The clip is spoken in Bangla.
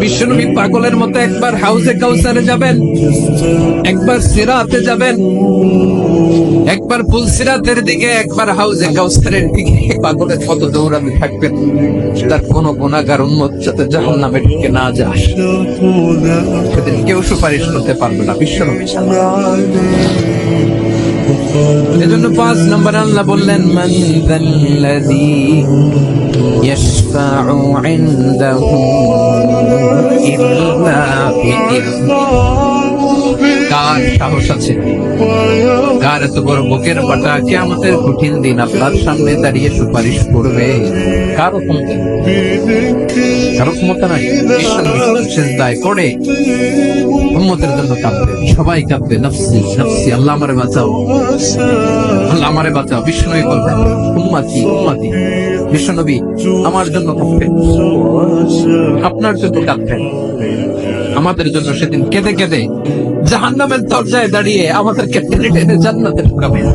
বিশ্বনবী পাগলের মতো একবার হাউজে কাউসারে যাবেন, একবার সিরাতে যাবেন, একবার পুলসিরাতের দিকে, একবার হাউজে কাউসারের দিকে পাগলের মতো দৌড়াতে থাকবেন। তার কোন গুনাহগার উম্মত যাতে জাহান্নামে ঢুকে না যায়, সেদিন কেউ সুপারিশ করতে পারবে না বিশ্বনবী ছাড়া। এজন্য 5 নম্বর আল্লাহ বললেন, মান যাল্লাযী ইয়াশফাউ ইনদাহু ইল্লা বিইযনিহি। কার সাহস আছে, কার এত বড় বুকের পাটা কিয়ামতের কঠিন দিন আপনার সামনে দাঁড়িয়ে সুপারিশ করবে? কারো ক্ষমতা নেই, কারো ক্ষমতা নাই। বিশ্বনবী সিজদায় পড়ে উম্মতের জন্য কাঁদবে, সবাই কাঁদবে, নফসি নফসি, আল্লাহ আমারে বাঁচাও, আল্লাহ আমারে বাঁচাও। বিশ্বনবী বলবেন, উম্মতি উম্মতি। বিশ্বনবী আমার জন্য কাঁদবেন, আপনার জন্য কাঁদবেন, আমাদের জন্য সেদিন কেঁদে কেঁদে জাহান্নামের দরজায় দাঁড়িয়ে আমাদেরকে টেনে টেনে জান্নাতে ঢুকাবেন।